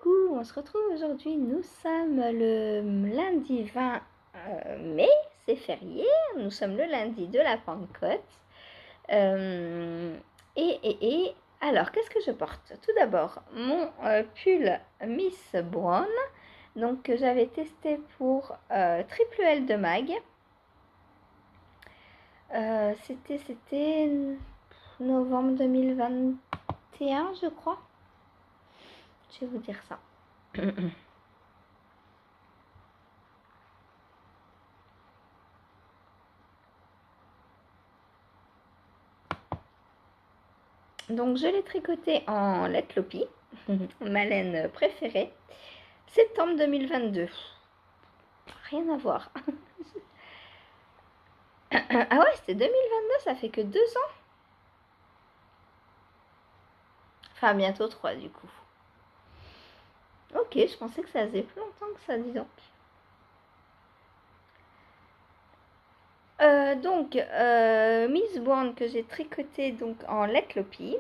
Coucou, on se retrouve aujourd'hui, nous sommes le lundi 20 mai, c'est férié, nous sommes le lundi de la Pentecôte. Alors, qu'est-ce que je porte? Tout d'abord, mon pull Miss Brown, donc que j'avais testé pour Triple L de Mag. C'était novembre 2021, je crois. Je vais vous dire ça. Donc je l'ai tricoté en Let Lopi, ma laine préférée, septembre 2022. Rien à voir. Ah ouais, c'était 2022, ça fait que 2 ans. Enfin, bientôt 3 du coup. Ok, je pensais que ça faisait plus longtemps que ça, dis donc. Miss Brown que j'ai tricoté donc en Let Lopi.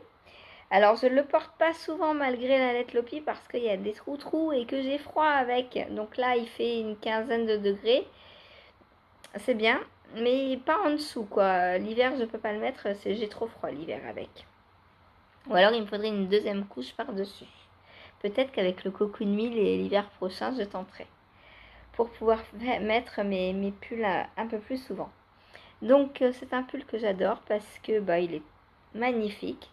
Alors je ne le porte pas souvent malgré la Let Lopi parce qu'il y a des trous et que j'ai froid avec. Donc là il fait une quinzaine de degrés. C'est bien, mais pas en dessous quoi. L'hiver je peux pas le mettre, j'ai trop froid l'hiver avec. Ou alors il me faudrait une deuxième couche par-dessus. Peut-être qu'avec le cocoon mille et l'hiver prochain je tenterai. Pour pouvoir mettre mes pulls un peu plus souvent. Donc c'est un pull que j'adore parce que il est magnifique.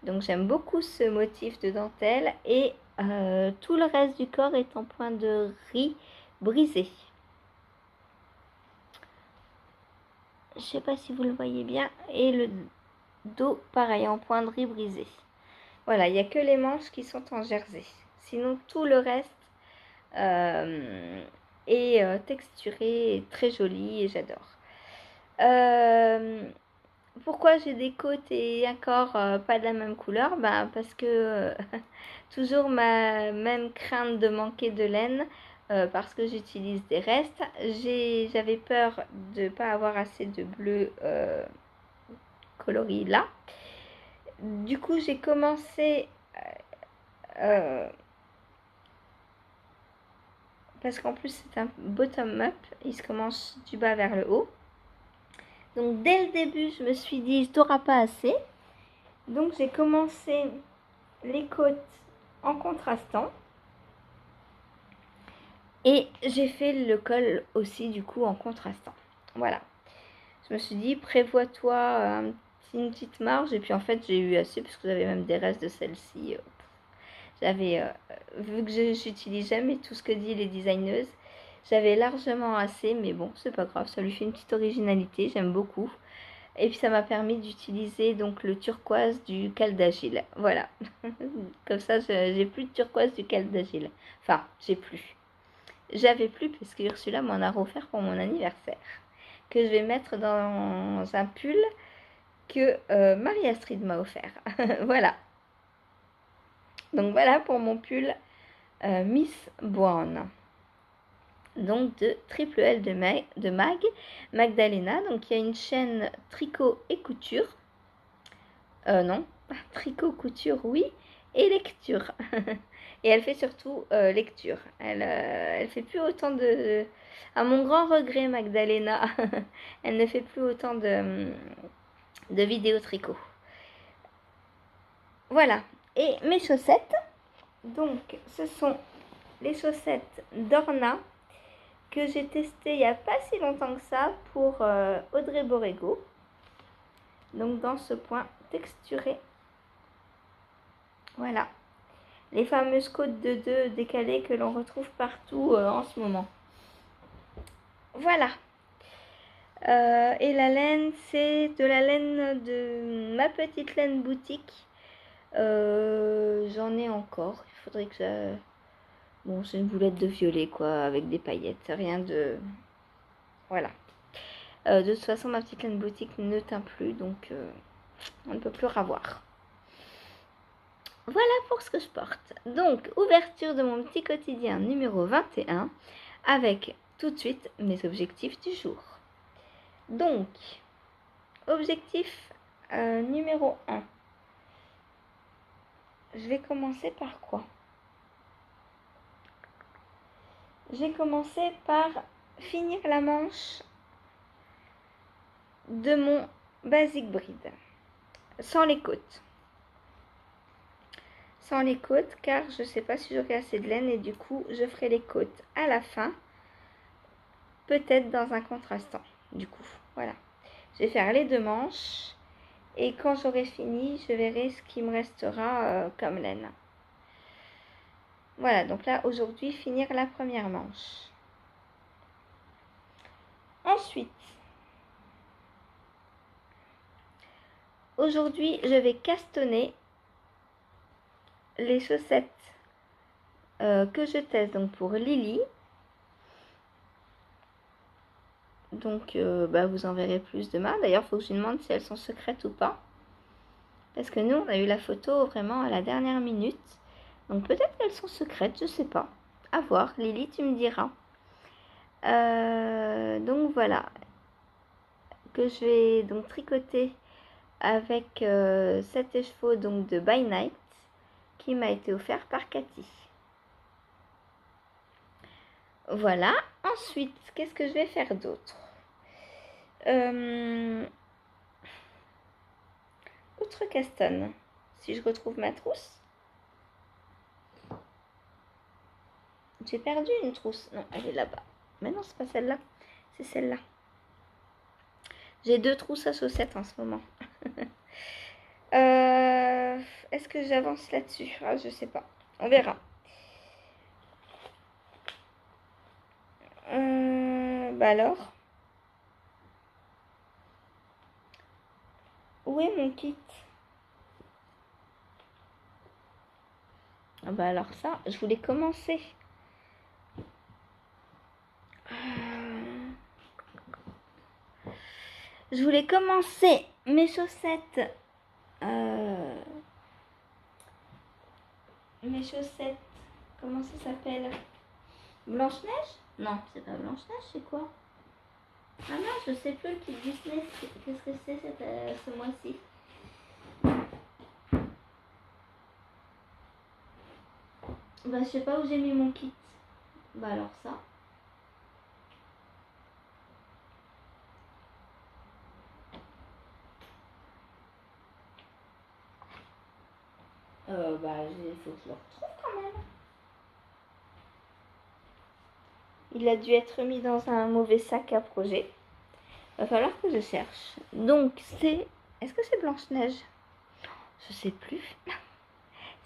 Donc j'aime beaucoup ce motif de dentelle et tout le reste du corps est en point de riz brisé. Je sais pas si vous le voyez bien. Et le dos pareil en point de riz brisé. Voilà, il n'y a que les manches qui sont en jersey. Sinon tout le reste est texturé et très joli et j'adore. Pourquoi j'ai des côtes et un corps pas de la même couleur? Parce que toujours ma même crainte de manquer de laine parce que j'utilise des restes. J'avais peur de ne pas avoir assez de bleu coloris là. Du coup, j'ai commencé parce qu'en plus c'est un bottom-up, il se commence du bas vers le haut. Donc dès le début, je me suis dit, tu n'auras pas assez. Donc j'ai commencé les côtes en contrastant. Et j'ai fait le col aussi du coup en contrastant. Voilà. Je me suis dit, prévois-toi une petite marge. Et puis en fait, j'ai eu assez parce que j'avais même des restes de celle-ci. J'avais, vu que j'utilise jamais tout ce que disent les designeuses, j'avais largement assez. Mais bon, c'est pas grave, ça lui fait une petite originalité. J'aime beaucoup. Et puis ça m'a permis d'utiliser donc le turquoise du cal d'Agile. Voilà. Comme ça, j'ai plus de turquoise du cal d'Agile. Enfin, j'avais plus parce que Ursula m'en a offert pour mon anniversaire. Que je vais mettre dans un pull que Marie-Astrid m'a offert. Voilà. Donc voilà pour mon pull Miss Brown. Donc de Triple L de Mag, Magdalena. Donc il y a une chaîne tricot et couture. Non, tricot, couture, oui, et lecture. Et elle fait surtout lecture. Elle fait plus autant de... À mon grand regret, Magdalena, elle ne fait plus autant de vidéos tricot. Voilà. Et mes chaussettes, donc ce sont les chaussettes d'Orna que j'ai testées il n'y a pas si longtemps que ça pour Audrey Borrego. Donc dans ce point texturé. Voilà. Les fameuses côtes de 2 décalées que l'on retrouve partout en ce moment. Voilà. Et la laine, c'est de la laine de ma petite laine boutique. J'en ai encore. Il faudrait que ça... Bon, c'est une boulette de violet, quoi, avec des paillettes. Rien de... Voilà. De toute façon, ma petite laine boutique ne teint plus, donc on ne peut plus ravoir. Voilà pour ce que je porte. Donc, ouverture de mon petit quotidien numéro 21 avec tout de suite mes objectifs du jour. Donc, objectif numéro 1. Je vais commencer par quoi? J'ai commencé par finir la manche de mon basic bride, sans les côtes. Sans les côtes, car je ne sais pas si j'aurai assez de laine et du coup, je ferai les côtes à la fin, peut-être dans un contrastant, du coup, voilà. Je vais faire les 2 manches et quand j'aurai fini, je verrai ce qui me restera comme laine. Voilà, donc là, aujourd'hui, finir la première manche. Ensuite, aujourd'hui, je vais castonner les chaussettes que je teste donc pour Lily. Donc, vous en verrez plus demain. D'ailleurs, il faut que je lui demande si elles sont secrètes ou pas. Parce que nous, on a eu la photo vraiment à la dernière minute. Donc, peut-être qu'elles sont secrètes, je sais pas. À voir. Lily, tu me diras. Donc, voilà. Que je vais donc tricoter avec cet écheveau donc de By Night qui m'a été offert par Cathy. Voilà. Ensuite, qu'est-ce que je vais faire d'autre? Autre castonne. Si je retrouve ma trousse. J'ai perdu une trousse. Non, elle est là-bas. Mais non, c'est pas celle-là. C'est celle-là. J'ai 2 trousses à chaussettes en ce moment. Est-ce que j'avance là-dessus? Ah, je sais pas. On verra. Alors, où est mon kit? Ah alors ça, je voulais commencer. Je voulais commencer mes chaussettes. Mes chaussettes. Comment ça s'appelle? Blanche-Neige? Non, c'est pas Blanche-Neige, c'est quoi? Ah non, je sais plus le kit Disney. Qu'est-ce que c'est ce mois-ci? Je sais pas où j'ai mis mon kit. Alors ça. Il faut que je le retrouve quand même. Il a dû être mis dans un mauvais sac à projet. Va falloir que je cherche. Donc c'est... Est-ce que c'est Blanche-Neige? Je sais plus.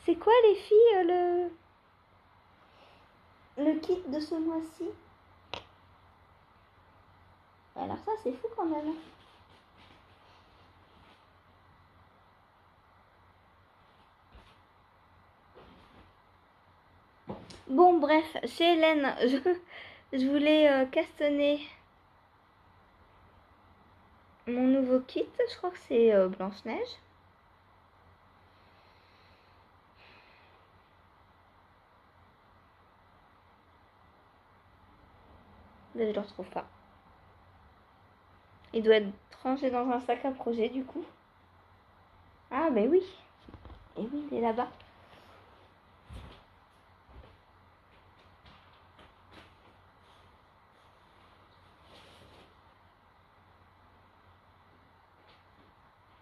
C'est quoi les filles le kit de ce mois-ci? Alors ça c'est fou quand même. Bon bref, chez Hélène, je voulais castonner mon nouveau kit. Je crois que c'est Blanche-Neige. Mais je le retrouve pas. Il doit être rangé dans un sac à projet du coup. Ah ben oui. Et oui, il est là-bas.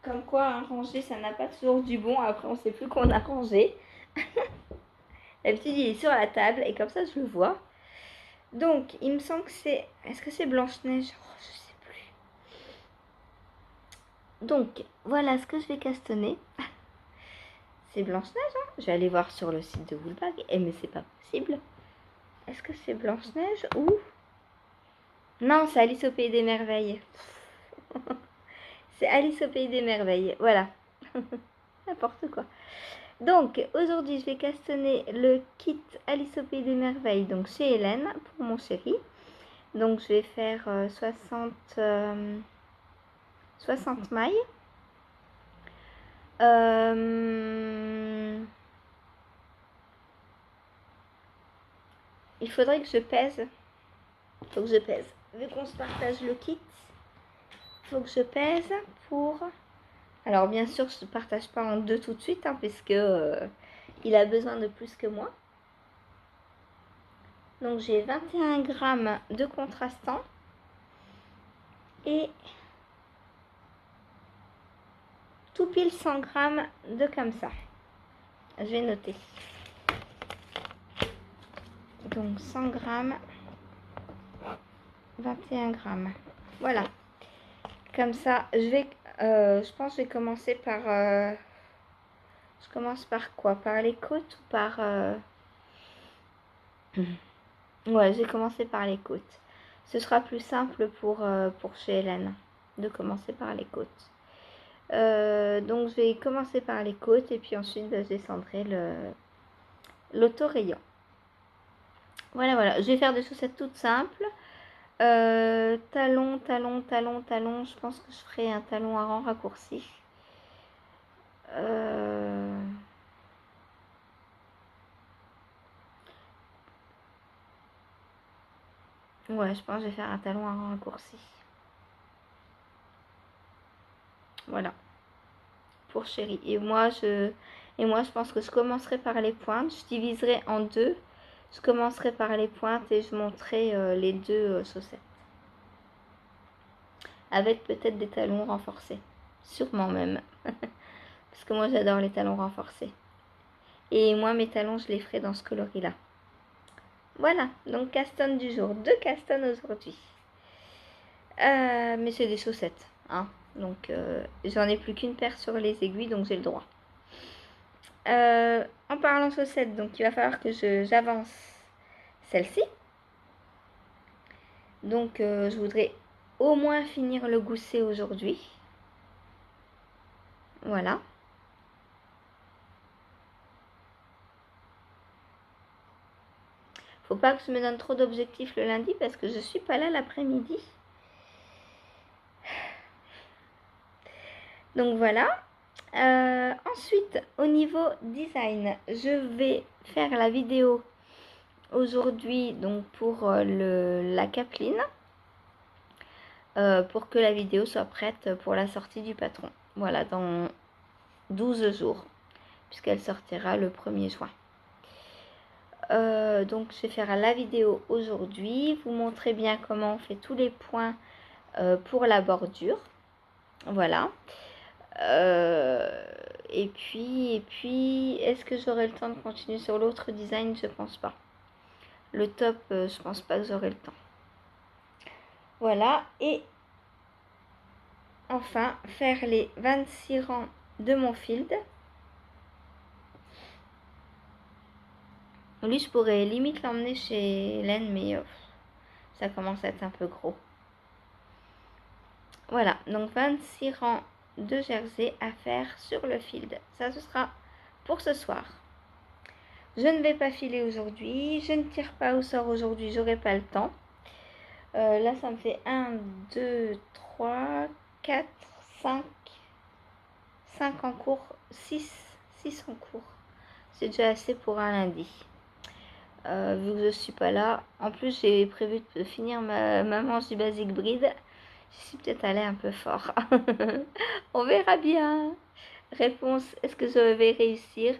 Comme quoi, un rangé, ça n'a pas toujours du bon. Après, on sait plus qu'on a rangé. D'habitude, il est sur la table et comme ça, je le vois. Donc, il me semble que c'est... Est-ce que c'est Blanche-Neige? Je sais plus. Donc, voilà ce que je vais castonner. C'est Blanche-Neige, hein? Je vais aller voir sur le site de Woolbag. Mais c'est pas possible. Est-ce que c'est Blanche-Neige ou... Non, c'est Alice au Pays des Merveilles. C'est Alice au Pays des Merveilles. Voilà. N'importe quoi. Donc, aujourd'hui, je vais castonner le kit Alice au Pays des Merveilles, donc chez Hélène, pour mon chéri. Donc, je vais faire 60 mailles. Il faudrait que je pèse. Il faut que je pèse. Vu qu'on se partage le kit, il faut que je pèse pour... Alors, bien sûr, je ne partage pas en 2 tout de suite, hein, puisque il a besoin de plus que moi. Donc j'ai 21 grammes de contrastant et tout pile 100 grammes de comme ça. Je vais noter. Donc 100 grammes, 21 grammes. Voilà. Comme ça, je pense que je vais commencer par... je commence par quoi? Par les côtes ou par... Ouais, je vais commencer par les côtes. Ce sera plus simple pour chez Hélène de commencer par les côtes. Donc je vais commencer par les côtes et puis ensuite je descendrai l'autorayon. Voilà, voilà. Je vais faire des chaussettes toutes simples. Talon, talon, talon, talon. Je pense que je ferai un talon à rang raccourci. Ouais, je pense que je vais faire un talon à rang raccourci. Voilà. Pour chérie. Et moi, je pense que je commencerai par les pointes. Je diviserai en deux. Je commencerai par les pointes et je monterai les deux chaussettes. Avec peut-être des talons renforcés. Sûrement même. Parce que moi, j'adore les talons renforcés. Et moi, mes talons, je les ferai dans ce coloris-là. Voilà, donc caston du jour. 2 castons aujourd'hui. Mais c'est des chaussettes. Hein. Donc, j'en ai plus qu'une paire sur les aiguilles, donc j'ai le droit. En parlant chaussettes, donc il va falloir que j'avance celle-ci. Donc, je voudrais au moins finir le gousset aujourd'hui. Voilà. Faut pas que je me donne trop d'objectifs le lundi parce que je suis pas là l'après-midi. Donc voilà. Ensuite, au niveau design, je vais faire la vidéo aujourd'hui donc pour la capeline. Pour que la vidéo soit prête pour la sortie du patron. Voilà, dans 12 jours, puisqu'elle sortira le 1er juin. Donc je vais faire la vidéo aujourd'hui, vous montrer bien comment on fait tous les points pour la bordure. Voilà. Et puis est-ce que j'aurai le temps de continuer sur l'autre design? Je pense pas. Le top, je pense pas que j'aurai le temps. Voilà. Et enfin, faire les 26 rangs de mon field. Lui, je pourrais limite l'emmener chez Hélène, mais ça commence à être un peu gros. Voilà, donc 26 rangs de jersey à faire sur le field. Ça, ce sera pour ce soir. Je ne vais pas filer aujourd'hui. Je ne tire pas au sort aujourd'hui. J'aurai pas le temps. Là, ça me fait 1, 2, 3, 4, 5. 5 en cours. 6 en cours. C'est déjà assez pour un lundi. Vu que je suis pas là. En plus, j'ai prévu de finir ma manche du basic breed. Je suis peut-être allée un peu fort. On verra bien. Réponse, est-ce que je vais réussir?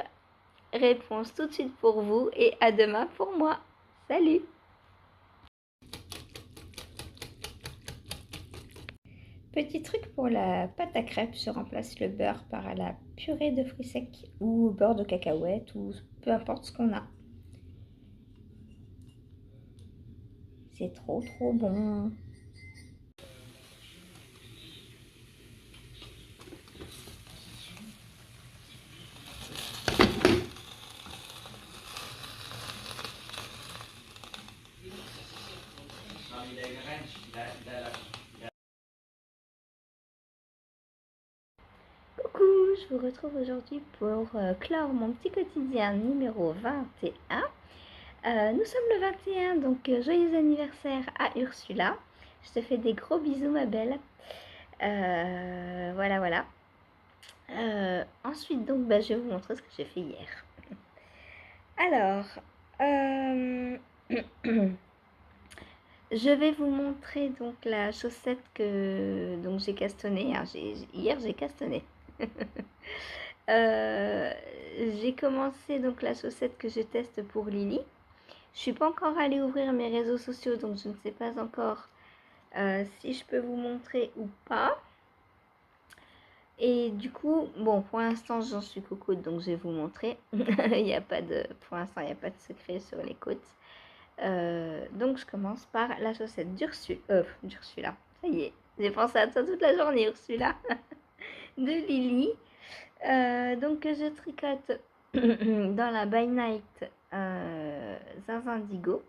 Réponse tout de suite pour vous et à demain pour moi. Salut! Petit truc pour la pâte à crêpes, je remplace le beurre par la purée de fruits secs ou beurre de cacahuète ou peu importe ce qu'on a. C'est trop bon. Coucou, je vous retrouve aujourd'hui pour clore mon petit quotidien numéro 21. Nous sommes le 21, donc joyeux anniversaire à Ursula. Je te fais des gros bisous ma belle. Voilà. Ensuite donc je vais vous montrer ce que j'ai fait hier. Alors, je vais vous montrer donc la chaussette que donc j'ai castonnée. Hein. Hier j'ai castonné. J'ai commencé donc la chaussette que je teste pour Lily. Je suis pas encore allée ouvrir mes réseaux sociaux, donc je ne sais pas encore si je peux vous montrer ou pas. Et du coup, bon, pour l'instant, j'en suis cocotte, donc je vais vous montrer. Il n'y a pas de, pour l'instant, il n'y a pas de secret sur les côtes. Donc, je commence par la chaussette d'Ursula. Ça y est, j'ai pensé à toi toute la journée, Ursula. De Lily. Donc, je tricote dans la By Night Zinzindigo.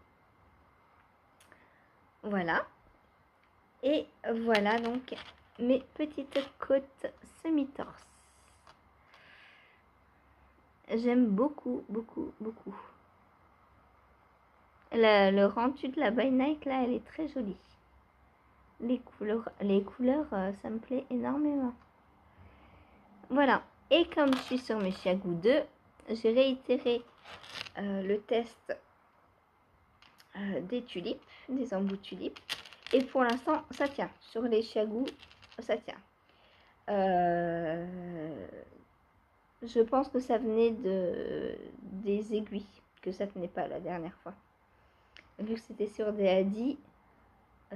Voilà. Et voilà donc mes petites côtes semi-torse. J'aime beaucoup, beaucoup, beaucoup. Le rendu de la By Night, là, elle est très jolie. Les couleurs, ça me plaît énormément. Voilà. Et comme je suis sur mes Chiagou 2, j'ai réitéré le test des tulipes, des embouts tulipes. Et pour l'instant, ça tient. Sur les Chiagou, ça tient. Je pense que ça venait des aiguilles, que ça tenait pas la dernière fois. Vu que c'était sur des hadis,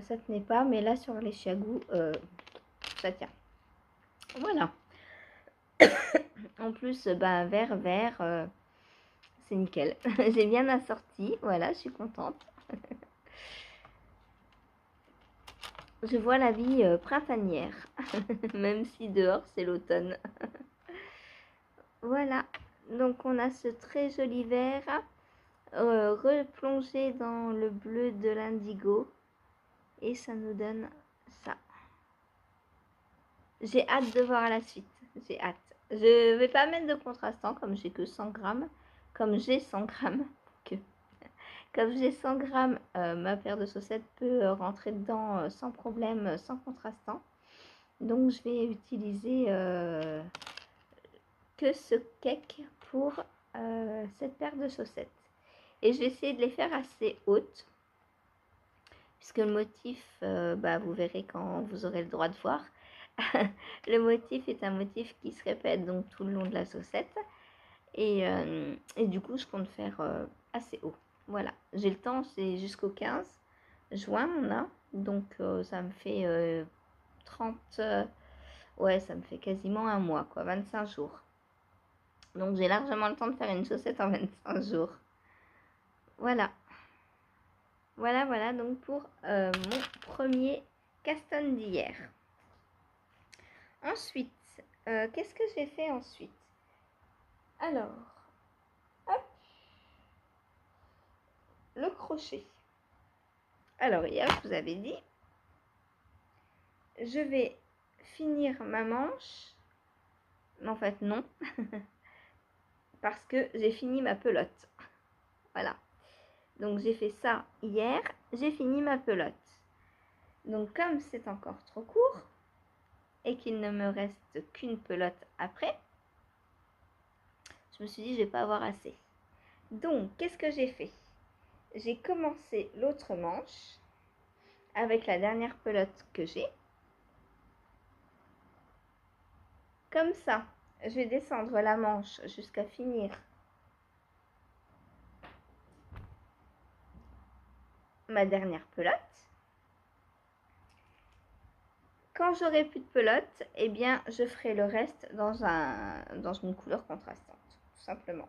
ça tenait pas, mais là sur les Chiagou, ça tient. Voilà. En plus, ben, vert, c'est nickel. J'ai bien assorti, voilà, je suis contente. Je vois la vie printanière, même si dehors c'est l'automne. Voilà, donc on a ce très joli vert replongé dans le bleu de l'indigo et ça nous donne ça. J'ai hâte de voir la suite, j'ai hâte. Je vais pas mettre de contrastant comme j'ai que 100 grammes, comme j'ai 100 grammes. Comme j'ai 100 grammes, ma paire de chaussettes peut rentrer dedans sans problème, sans contrastant. Donc je vais utiliser que ce cake pour cette paire de chaussettes. Et je vais essayer de les faire assez hautes. Puisque le motif, vous verrez quand vous aurez le droit de voir. Le motif est un motif qui se répète donc tout le long de la chaussette. Et du coup, je compte faire assez haut. Voilà, j'ai le temps, c'est jusqu'au 15 juin, on a. Donc, ça me fait 30... ouais, ça me fait quasiment un mois, quoi, 25 jours. Donc, j'ai largement le temps de faire une chaussette en 25 jours. Voilà. Voilà, donc pour mon premier caston d'hier. Ensuite, qu'est-ce que j'ai fait ensuite? Alors, hop, le crochet. Alors, hier, je vous avais dit, je vais finir ma manche. Mais en fait, non. Parce que j'ai fini ma pelote. Voilà. Donc, j'ai fait ça hier. J'ai fini ma pelote. Donc, comme c'est encore trop court et qu'il ne me reste qu'une pelote après, je me suis dit, je vais pas avoir assez. Donc, qu'est-ce que j'ai fait? J'ai commencé l'autre manche avec la dernière pelote que j'ai. Comme ça, je vais descendre la manche jusqu'à finir ma dernière pelote. Quand j'aurai plus de pelote, eh bien, je ferai le reste dans une couleur contrastante, tout simplement.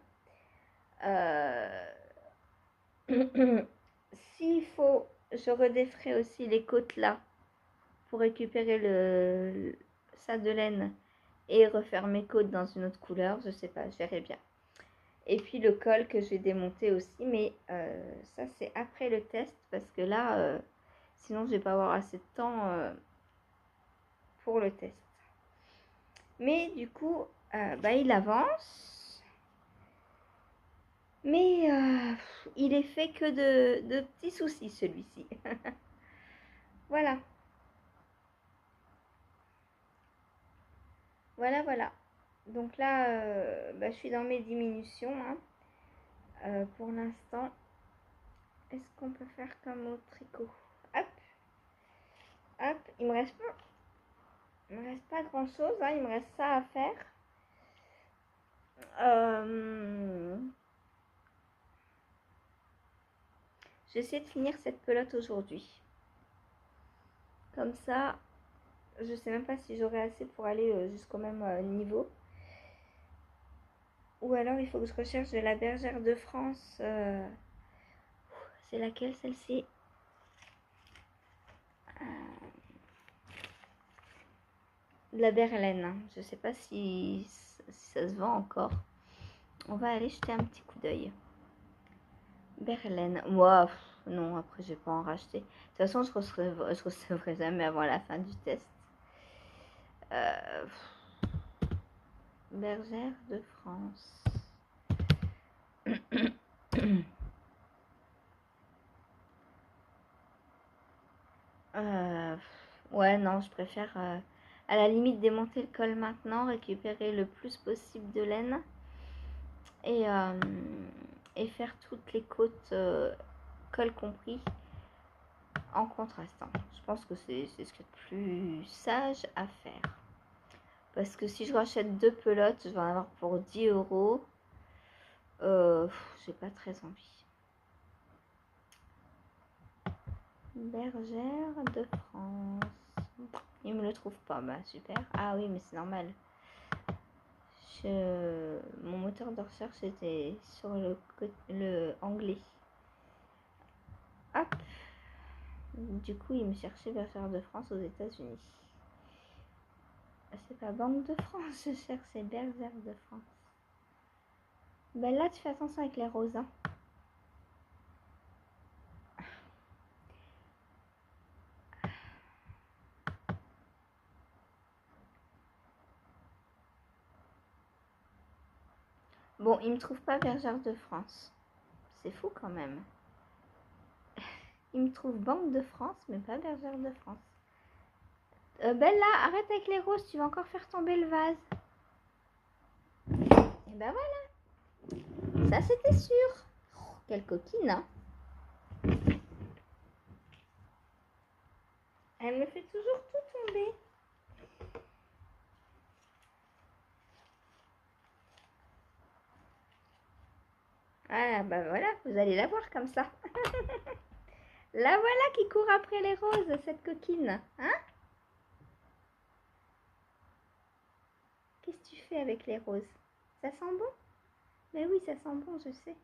S'il faut, je redéferai aussi les côtes là pour récupérer le sac de laine et refaire mes côtes dans une autre couleur. Je sais pas, je verrai bien. Et puis le col que je vais démonter aussi, mais ça c'est après le test parce que là, sinon je vais pas avoir assez de temps pour le test. Mais du coup, il avance. Mais il est fait que de petits soucis celui-ci. Voilà. Voilà. Donc là, je suis dans mes diminutions. Hein. Pour l'instant, est-ce qu'on peut faire comme au tricot? Hop, il me reste pas grand chose. Hein. Il me reste ça à faire. J'essaie de finir cette pelote aujourd'hui. Comme ça, je sais même pas si j'aurai assez pour aller jusqu'au même niveau. Ou alors il faut que je recherche de la bergère de France. C'est laquelle celle-ci? De la berlaine. Je sais pas si ça se vend encore. On va aller jeter un petit coup d'œil. Berlaine. Moi, non, après je vais pas en racheter. De toute façon, je recevrai jamais avant la fin du test. Bergère de France. Ouais, non, je préfère à la limite démonter le col maintenant, récupérer le plus possible de laine et, faire toutes les côtes, col compris, en contrastant. Je pense que c'est ce qu'il y a de plus sage à faire. Parce que si je rachète 2 pelotes, je vais en avoir pour 10 euros. J'ai pas très envie. Bergère de France. Il me le trouve pas, bah super. Ah oui, mais c'est normal. Mon moteur de recherche était sur le anglais. Hop. Du coup, il me cherchait Bergère de France aux États-Unis. C'est pas Banque de France, je cherche, c'est Bergère de France. Ben là, tu fais attention avec les roses. Hein. Bon, il me trouve pas Bergère de France. C'est fou quand même. Il me trouve Banque de France, mais pas Bergère de France. Bella, arrête avec les roses, tu vas encore faire tomber le vase. Et ben voilà. Ça, c'était sûr. Oh, quelle coquine, hein. Elle me fait toujours tout tomber. Ah, bah voilà, vous allez la voir comme ça. La voilà qui court après les roses, cette coquine. Hein? Qu'est-ce que tu fais avec les roses? Ça sent bon? Mais oui, ça sent bon, je sais.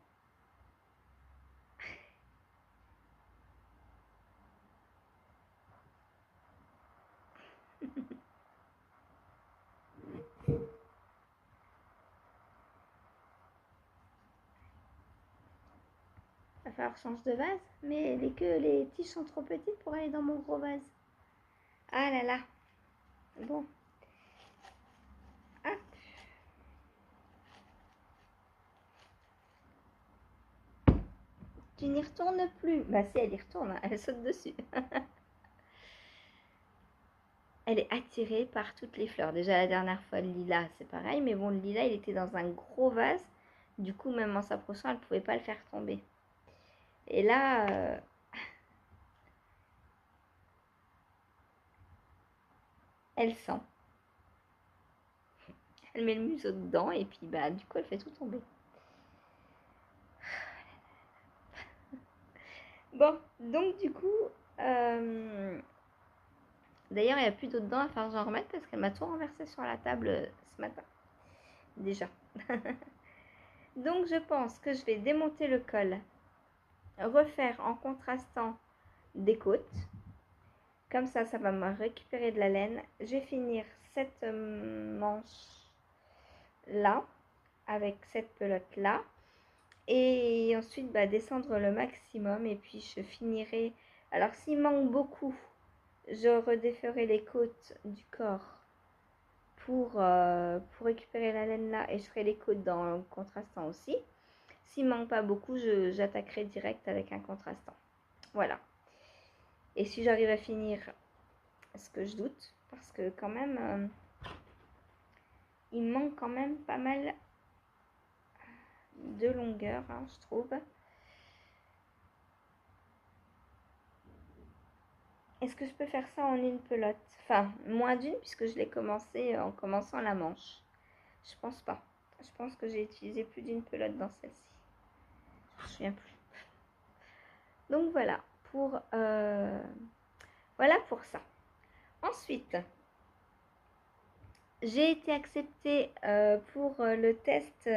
Va falloir que je change de vase. Mais les tiges sont trop petites pour aller dans mon gros vase. Ah là là. Bon. Hop. Tu n'y retournes plus. Bah si, elle y retourne. Elle saute dessus. Elle est attirée par toutes les fleurs. Déjà la dernière fois, le lilas, c'est pareil. Mais bon, le lilas, il était dans un gros vase. Du coup, même en s'approchant, elle ne pouvait pas le faire tomber. Et là... elle sent. Elle met le museau dedans et puis bah du coup elle fait tout tomber. Bon, donc du coup, d'ailleurs il n'y a plus d'eau dedans, à faire que j'en remette parce qu'elle m'a tout renversé sur la table ce matin. Déjà. Donc je pense que je vais démonter le col, refaire en contrastant des côtes. Comme ça va me récupérer de la laine. Je vais finir cette manche là, avec cette pelote là. Et ensuite descendre le maximum et puis je finirai. Alors s'il manque beaucoup, je redéferai les côtes du corps pour récupérer la laine là et je ferai les côtes dans le contrastant aussi. S'il manque pas beaucoup, j'attaquerai direct avec un contrastant. Voilà. Et si j'arrive à finir, ce que je doute, parce que quand même, il manque quand même pas mal de longueur, hein, je trouve. Est-ce que je peux faire ça en une pelote? Enfin, moins d'une puisque je l'ai commencé en commençant la manche. Je pense pas. Je pense que j'ai utilisé plus d'une pelote dans celle-ci. Je me souviens plus. Donc voilà pour ça. Ensuite, j'ai été acceptée pour le test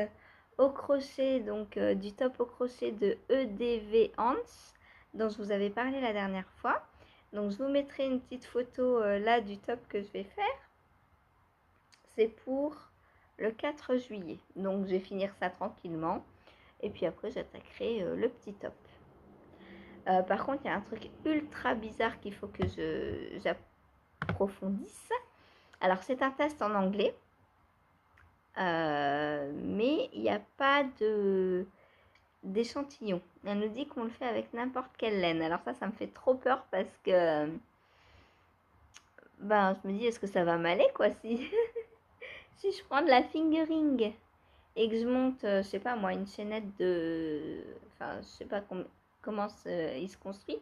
au crochet, donc du top au crochet de EDV Hans, dont je vous avais parlé la dernière fois. Donc je vous mettrai une petite photo là du top que je vais faire. C'est pour le 4 juillet. Donc je vais finir ça tranquillement. Et puis après j'attaquerai le petit top. Par contre, il y a un truc ultra bizarre qu'il faut que j'approfondisse. Alors, c'est un test en anglais. Mais il n'y a pas d'échantillon. Elle nous dit qu'on le fait avec n'importe quelle laine. Alors ça me fait trop peur parce que ben, je me dis, est-ce que ça va m'aller quoi si, si je prends de la fingering et que je monte, je sais pas moi, une chaînette de... Enfin, je sais pas comment il se construit.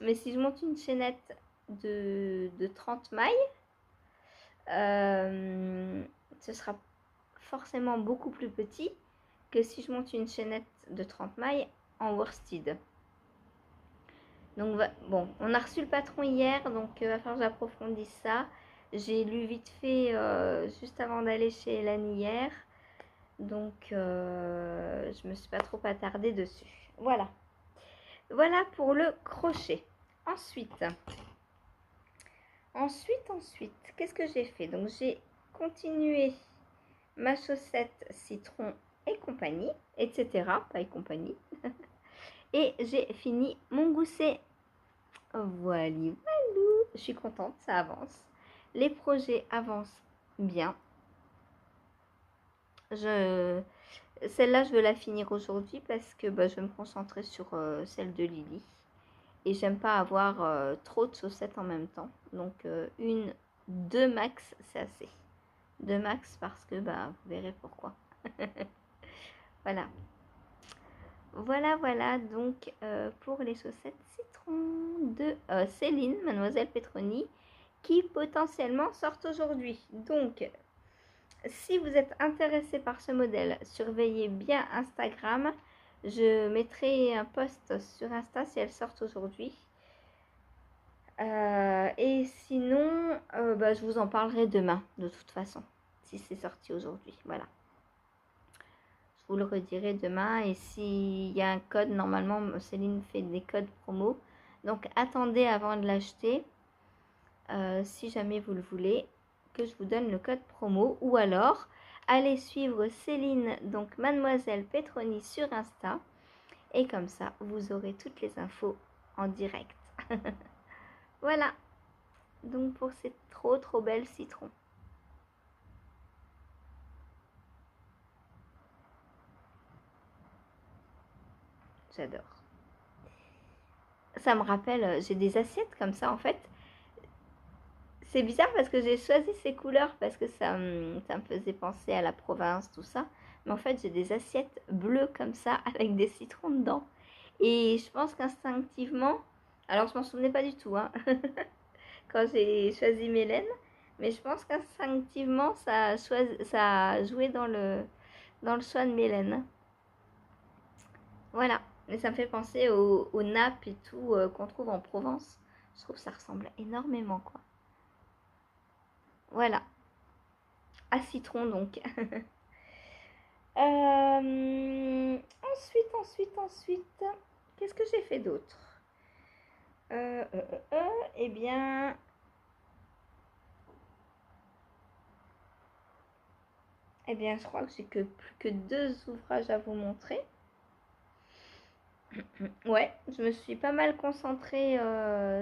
Mais si je monte une chaînette de 30 mailles, ce sera forcément beaucoup plus petit que si je monte une chaînette de 30 mailles en worsted. Donc bon, on a reçu le patron hier, donc il va falloir que j'approfondisse ça. J'ai lu vite fait juste avant d'aller chez Hélène hier, donc je me suis pas trop attardée dessus. Voilà. Voilà pour le crochet. Ensuite, qu'est-ce que j'ai fait? Donc j'ai continué ma chaussette citron et compagnie, etc. Pas et compagnie. Et j'ai fini mon gousset. Voilà, je suis contente, ça avance. Les projets avancent bien. Celle-là, je veux la finir aujourd'hui parce que je vais me concentrer sur celle de Lily. Et j'aime pas avoir trop de chaussettes en même temps. Donc, deux max, c'est assez. Deux max parce que, vous verrez pourquoi. Voilà. Voilà, donc pour les chaussettes citron de Céline, Mademoiselle Petroni, qui potentiellement sortent aujourd'hui. Donc, si vous êtes intéressé par ce modèle, surveillez bien Instagram. Je mettrai un post sur Insta si elles sortent aujourd'hui. Et sinon, je vous en parlerai demain, de toute façon, si c'est sorti aujourd'hui. Voilà. Je vous le redirai demain. Et s'il y a un code, normalement, Céline fait des codes promo. Donc, attendez avant de l'acheter. Si jamais vous le voulez, que je vous donne le code promo. Ou alors, allez suivre Céline, donc Mademoiselle Petroni sur Insta. Et comme ça, vous aurez toutes les infos en direct. Voilà. Donc, pour ces trop belles citrons. J'adore. Ça me rappelle, j'ai des assiettes comme ça en fait. C'est bizarre parce que j'ai choisi ces couleurs parce que ça me faisait penser à la province, tout ça. Mais en fait, j'ai des assiettes bleues comme ça avec des citrons dedans. Et je pense qu'instinctivement, alors je m'en souvenais pas du tout hein, quand j'ai choisi mes laines, mais je pense qu'instinctivement, ça a joué dans le choix de mes laines. Voilà. Mais ça me fait penser aux nappes et tout qu'on trouve en Provence. Je trouve que ça ressemble énormément quoi. Voilà. À citron donc. Ensuite, qu'est-ce que j'ai fait d'autre? Eh bien, je crois que j'ai plus que 2 ouvrages à vous montrer. Ouais, je me suis pas mal concentrée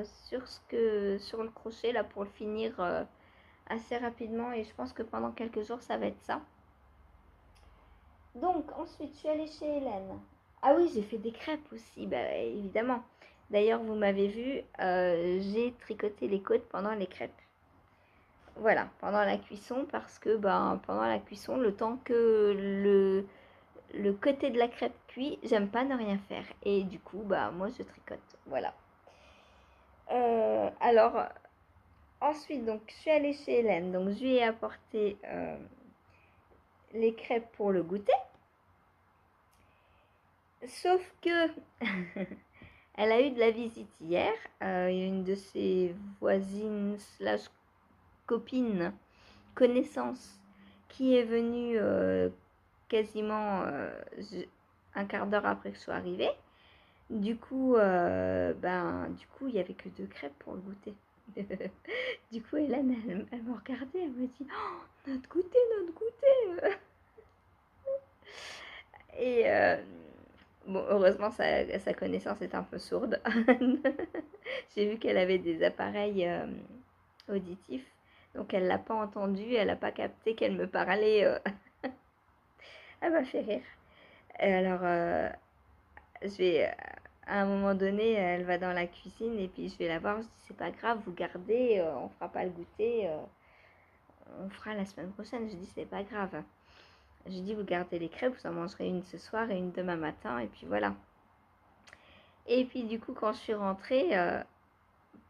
sur le crochet là pour le finir assez rapidement et je pense que pendant quelques jours ça va être ça. Donc ensuite je suis allée chez Hélène. Ah oui, j'ai fait des crêpes aussi, évidemment. D'ailleurs vous m'avez vu, j'ai tricoté les côtes pendant les crêpes. Voilà, pendant la cuisson parce que pendant la cuisson, le temps que le côté de la crêpe cuit, j'aime pas ne rien faire. Et du coup, moi je tricote. Voilà. Alors, ensuite, donc, je suis allée chez Hélène. Donc, je lui ai apporté les crêpes pour le goûter. Sauf que Elle a eu de la visite hier. Il y a une de ses voisines slash copines, connaissances, qui est venue quasiment un quart d'heure après que je sois arrivée. Du coup, il y avait que 2 crêpes pour le goûter. Du coup, Hélène, elle me regardait, elle me dit oh, notre goûter, notre goûter. Et bon, heureusement, sa connaissance est un peu sourde. J'ai vu qu'elle avait des appareils auditifs, donc elle l'a pas entendu, elle n'a pas capté qu'elle me parlait. Elle m'a fait rire. Et alors, je vais, à un moment donné, elle va dans la cuisine et puis je vais la voir. Je dis c'est pas grave, vous gardez, on fera pas le goûter, on fera la semaine prochaine. Je dis c'est pas grave. J'ai dit vous gardez les crêpes, vous en mangerez une ce soir et une demain matin et puis voilà. Et puis du coup quand je suis rentrée,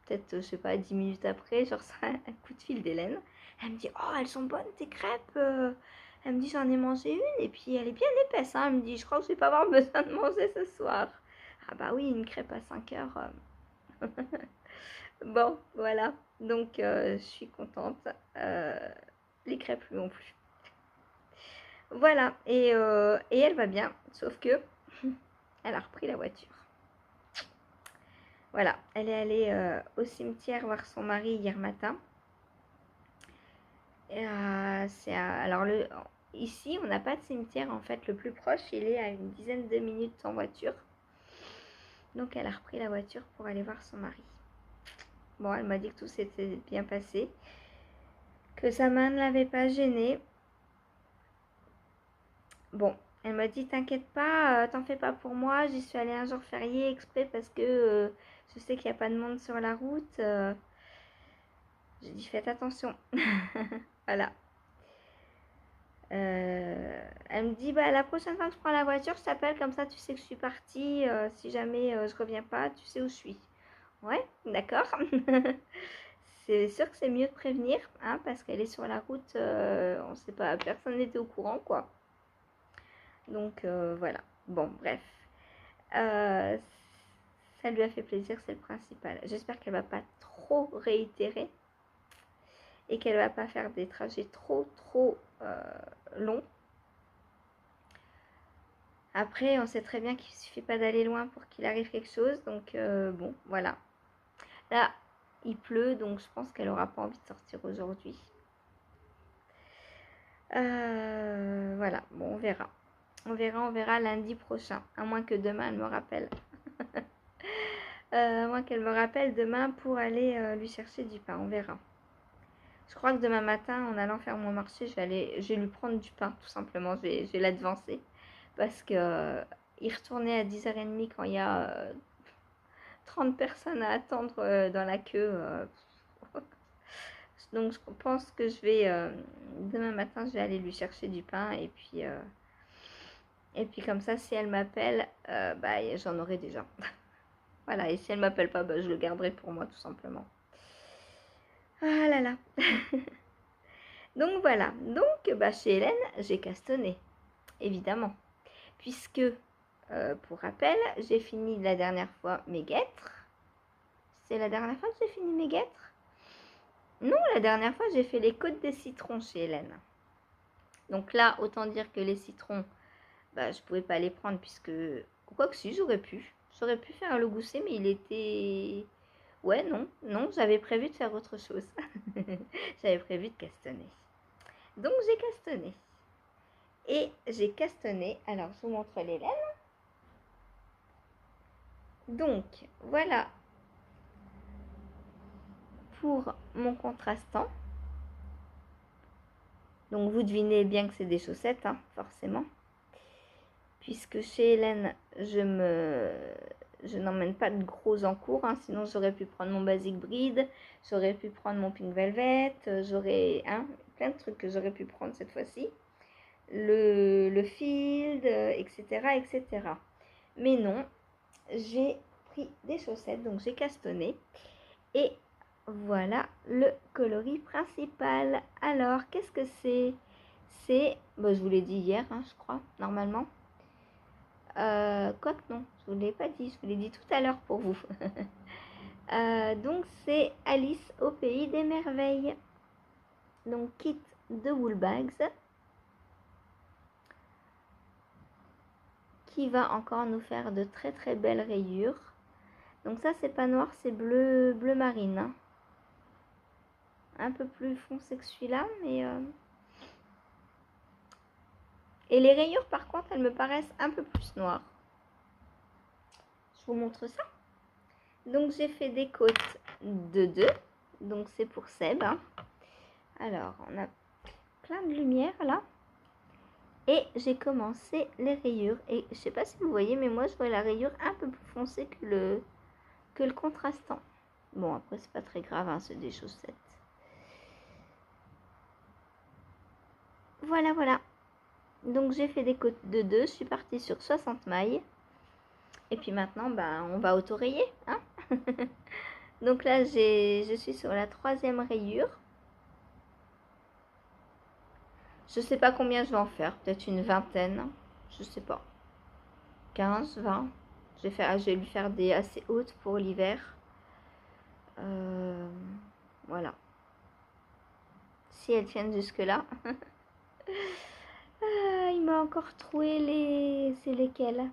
peut-être je sais pas 10 minutes après, je reçois un coup de fil d'Hélène. Elle me dit oh elles sont bonnes tes crêpes. Elle me dit j'en ai mangé une et puis elle est bien épaisse. Hein. Elle me dit je crois que je vais pas avoir besoin de manger ce soir. Ah bah oui une crêpe à 5 heures. Bon voilà donc je suis contente. Les crêpes lui ont plu. Voilà, et elle va bien, sauf que elle a repris la voiture. Voilà, elle est allée au cimetière voir son mari hier matin. Et, alors ici, on n'a pas de cimetière en fait. Le plus proche, il est à une dizaine de minutes en voiture. Donc elle a repris la voiture pour aller voir son mari. Bon, elle m'a dit que tout s'était bien passé, que sa main ne l'avait pas gênée. Bon, elle m'a dit t'inquiète pas, t'en fais pas pour moi, j'y suis allée un jour férié exprès parce que je sais qu'il n'y a pas de monde sur la route. J'ai dit faites attention. Voilà. Elle me dit bah la prochaine fois que je prends la voiture, je t'appelle comme ça tu sais que je suis partie. Si jamais je reviens pas, tu sais où je suis. Ouais, d'accord. C'est sûr que c'est mieux de prévenir, hein, parce qu'elle est sur la route, on sait pas, personne n'était au courant quoi. Donc voilà. Bon, bref. Ça lui a fait plaisir, c'est le principal. J'espère qu'elle va pas trop réitérer et qu'elle va pas faire des trajets trop longs. Après, on sait très bien qu'il suffit pas d'aller loin pour qu'il arrive quelque chose. Donc bon, voilà. Là, il pleut, donc je pense qu'elle aura pas envie de sortir aujourd'hui. Voilà, bon, on verra. On verra lundi prochain. À moins que demain, elle me rappelle. À moins qu'elle me rappelle demain pour aller lui chercher du pain. On verra. Je crois que demain matin, en allant faire mon marché, je vais lui prendre du pain, tout simplement. Je vais la devancer. Parce que y retourner à 10h30 quand il y a 30 personnes à attendre dans la queue. Donc, je pense que je vais... demain matin, je vais aller lui chercher du pain. Et puis comme ça, si elle m'appelle, j'en aurai déjà. Voilà, et si elle m'appelle pas, je le garderai pour moi, tout simplement. Ah là là. Donc voilà, donc chez Hélène, j'ai castonné, évidemment. Puisque, pour rappel, j'ai fini la dernière fois mes guêtres. C'est la dernière fois que j'ai fini mes guêtres? Non, la dernière fois, j'ai fait les côtes des citrons chez Hélène. Donc là, autant dire que les citrons, je pouvais pas les prendre puisque... Quoi que si, j'aurais pu. J'aurais pu faire le gousset, mais il était... Ouais, non, j'avais prévu de faire autre chose. J'avais prévu de castonner. Donc j'ai castonné. Et j'ai castonné, alors je vous montre les laines. Donc voilà pour mon contrastant. Donc vous devinez bien que c'est des chaussettes, hein, forcément. Puisque chez Hélène, je n'emmène pas de gros encours, hein, sinon j'aurais pu prendre mon Basic Breed, j'aurais pu prendre mon Pink Velvet, j'aurais plein de trucs que j'aurais pu prendre cette fois-ci. Le Field, etc., etc. Mais non, j'ai pris des chaussettes, donc j'ai castonné. Et voilà le coloris principal. Alors, qu'est-ce que c'est? C'est, je vous l'ai dit hier, hein, je crois, normalement. Quoique non, je vous l'ai pas dit, je vous l'ai dit tout à l'heure pour vous. Donc c'est Alice au pays des merveilles. Donc kit de Woolbags qui va encore nous faire de très très belles rayures. Donc ça c'est pas noir, c'est bleu marine, hein. Un peu plus foncé que celui-là, mais et les rayures par contre elles me paraissent un peu plus noires. Je vous montre ça. Donc j'ai fait des côtes de 2, donc c'est pour Seb, hein. Alors on a plein de lumière là. Et j'ai commencé les rayures. Et je sais pas si vous voyez, mais moi je vois la rayure un peu plus foncée que le contrastant. Bon, après c'est pas très grave, hein, c'est des chaussettes. Voilà, voilà. Donc j'ai fait des côtes de 2, je suis partie sur 60 mailles. Et puis maintenant, ben, on va auto-rayer, hein. Donc là, je suis sur la 3e rayure. Je sais pas combien je vais en faire, peut-être une vingtaine, je sais pas. 15, 20. Je vais lui faire des assez hautes pour l'hiver. Voilà. Si elles tiennent jusque là. Il m'a encore troué les... C'est lesquelles?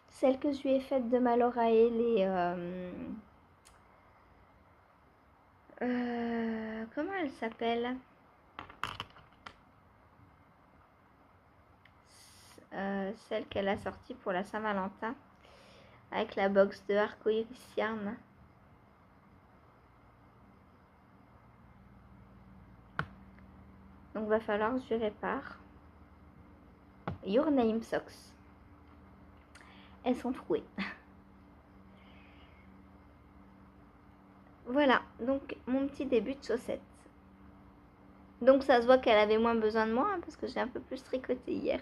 Celles que je lui ai faites de Malorae, les... comment elles s'appellent? Celle qu'elle a sortie pour la Saint-Valentin. Avec la box de Arcoiris Yarn. Donc va falloir que je répare. Your Name Socks. Elles sont trouées. Voilà, donc mon petit début de chaussettes. Donc ça se voit qu'elle avait moins besoin de moi, hein, parce que j'ai un peu plus tricoté hier.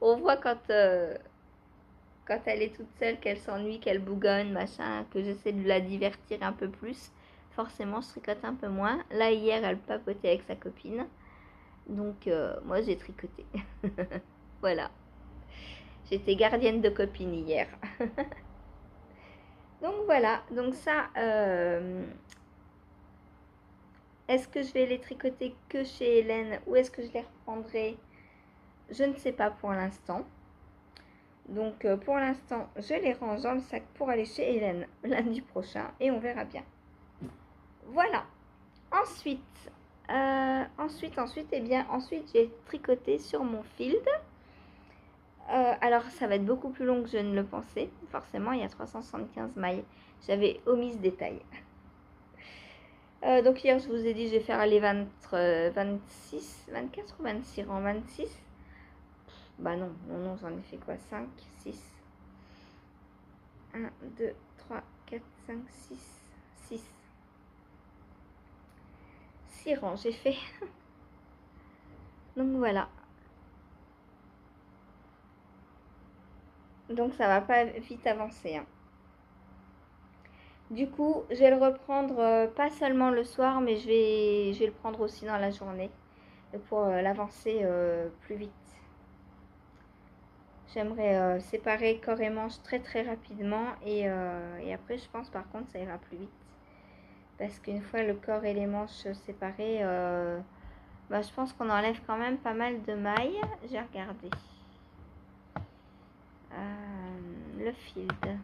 On voit quand elle est toute seule, qu'elle s'ennuie, qu'elle bougonne, machin, que j'essaie de la divertir un peu plus. Forcément, je tricote un peu moins. Là, hier, elle papotait avec sa copine. Donc, moi, j'ai tricoté. Voilà. J'étais gardienne de copine hier. Donc, voilà. Donc, ça, est-ce que je vais les tricoter que chez Hélène ou est-ce que je les reprendrai? Je ne sais pas pour l'instant. Donc, pour l'instant, je les range dans le sac pour aller chez Hélène lundi prochain et on verra bien. Voilà. Ensuite, j'ai tricoté sur mon field. Alors, ça va être beaucoup plus long que je ne le pensais. Forcément, il y a 375 mailles. J'avais omis ce détail. Donc, hier, je vous ai dit, je vais faire les 26, 24 ou 26 rangs. 26. Bah non, j'en ai fait quoi? 5, 6. 1, 2, 3, 4, 5, 6, 6. 6 rangs, j'ai fait. Donc, voilà. Donc ça va pas vite avancer, hein. Du coup, je vais le reprendre pas seulement le soir, mais je vais le prendre aussi dans la journée pour l'avancer plus vite. J'aimerais séparer corps et manche très très rapidement et après je pense par contre ça ira plus vite. Parce qu'une fois le corps et les manches séparés, bah, je pense qu'on enlève quand même pas mal de mailles. J'ai regardé. Le field.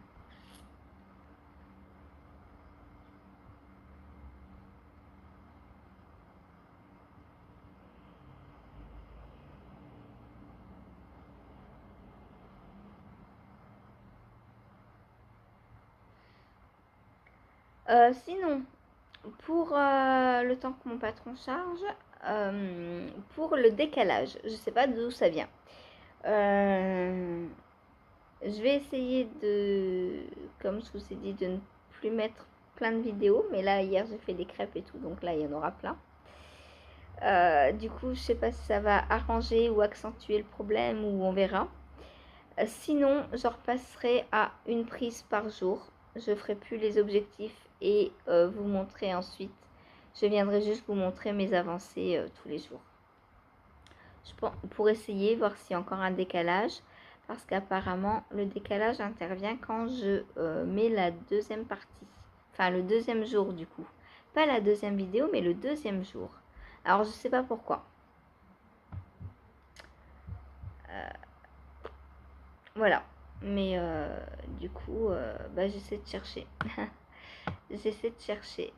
Sinon, pour le temps que mon patron charge, pour le décalage, je sais pas d'où ça vient. Je vais essayer de, comme je vous ai dit, de ne plus mettre plein de vidéos. Mais là, hier, j'ai fait des crêpes et tout, donc là, il y en aura plein. Du coup, je sais pas si ça va arranger ou accentuer le problème ou on verra. Sinon, je repasserai à une prise par jour. Je ferai plus les objectifs et vous montrer ensuite. Je viendrai juste vous montrer mes avancées tous les jours. Pour essayer, voir s'il y a encore un décalage. parce qu'apparemment le décalage intervient quand je mets la deuxième partie, enfin le deuxième jour du coup, pas la deuxième vidéo mais le deuxième jour. Alors je sais pas pourquoi. Voilà, mais du coup bah, j'essaie de chercher. J'essaie de chercher.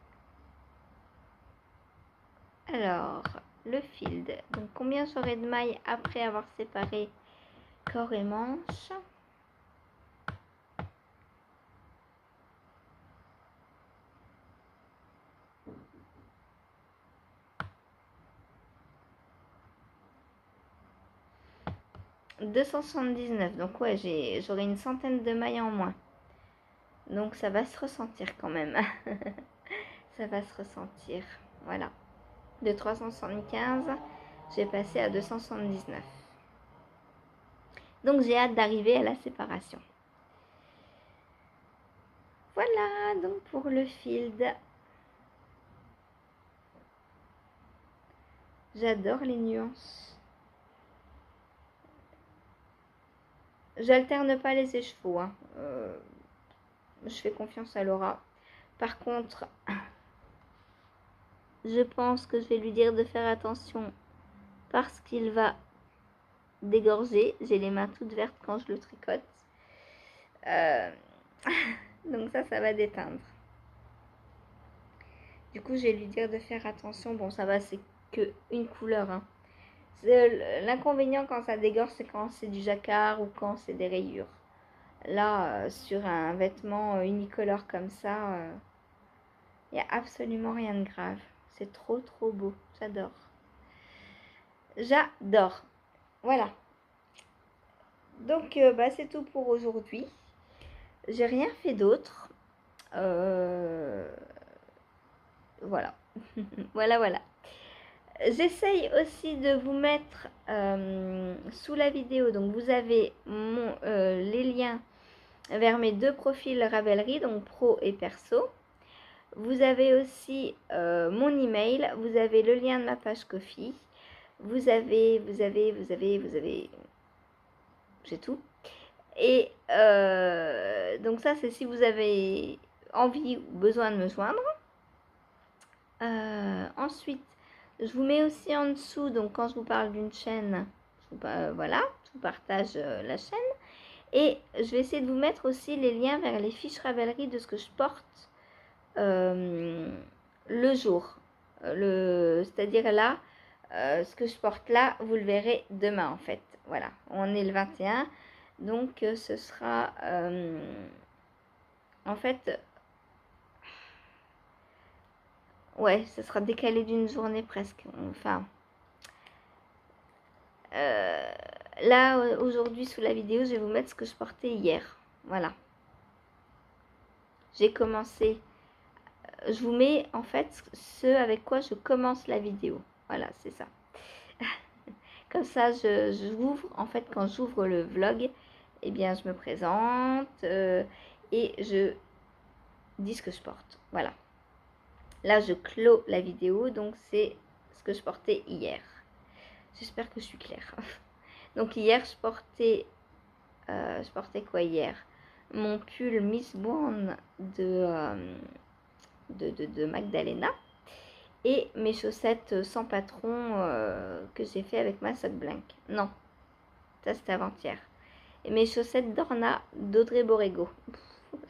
Alors, le field. Donc combien j'aurai de mailles après avoir séparé corps et manches? « 279, donc ouais, j'aurai une centaine de mailles en moins. Donc ça va se ressentir quand même. Ça va se ressentir. Voilà. De 375, j'ai passé à 279. Donc j'ai hâte d'arriver à la séparation. Voilà, donc pour le field. J'adore les nuances. J'alterne pas les écheveaux. Hein. Je fais confiance à Laura. Par contre, je pense que je vais lui dire de faire attention parce qu'il va dégorger. J'ai les mains toutes vertes quand je le tricote. Donc ça va déteindre. Du coup, je vais lui dire de faire attention. Bon, ça va, c'est que une couleur. Hein. L'inconvénient quand ça dégorge, c'est quand c'est du jacquard ou quand c'est des rayures. Là, sur un vêtement unicolore comme ça, il n'y a absolument rien de grave. C'est trop beau. J'adore. J'adore. Voilà. Donc, bah, c'est tout pour aujourd'hui. J'ai rien fait d'autre. Voilà. Voilà. J'essaye aussi de vous mettre sous la vidéo. Donc, vous avez les liens vers mes deux profils Ravelry, donc pro et perso. Vous avez aussi mon email. Vous avez le lien de ma page Ko-fi. Vous avez, j'ai tout. Et donc ça, c'est si vous avez envie ou besoin de me joindre. Ensuite, je vous mets aussi en dessous, donc quand je vous parle d'une chaîne, voilà, je vous partage la chaîne. Et je vais essayer de vous mettre aussi les liens vers les fiches Ravelry de ce que je porte le jour. C'est-à-dire là, ce que je porte là, vous le verrez demain en fait. Voilà, on est le 21. Donc ce sera en fait, ouais, ce sera décalé d'une journée presque. Enfin, là aujourd'hui sous la vidéo, je vais vous mettre ce que je portais hier. Voilà. J'ai commencé. Je vous mets en fait ce avec quoi je commence la vidéo. Voilà, c'est ça. Comme ça, j'ouvre, en fait, quand j'ouvre le vlog, eh bien, je me présente et je dis ce que je porte. Voilà. Là, je clôt la vidéo, donc c'est ce que je portais hier. J'espère que je suis claire. Donc hier, je portais quoi hier? Mon pull Miss Brown de Magdalena. Et mes chaussettes sans patron que j'ai fait avec ma sock blank. Non, ça c'était avant-hier. Et mes chaussettes d'Orna d'Audrey Borrego.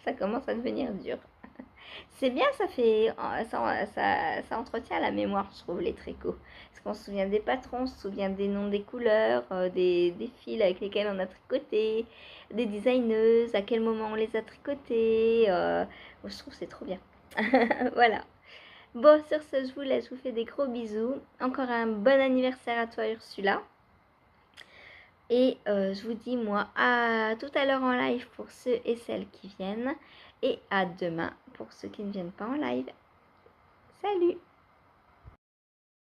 Ça commence à devenir dur. C'est bien, ça entretient la mémoire, je trouve, les tricots. Parce qu'on se souvient des patrons, on se souvient des noms des couleurs, des fils avec lesquels on a tricoté, des designeuses, à quel moment on les a tricotés. Je trouve que c'est trop bien. Voilà. Bon, sur ce, je vous laisse, je vous fais des gros bisous. Encore un bon anniversaire à toi, Ursula. Et je vous dis, moi, à tout à l'heure en live pour ceux et celles qui viennent. Et à demain pour ceux qui ne viennent pas en live. Salut!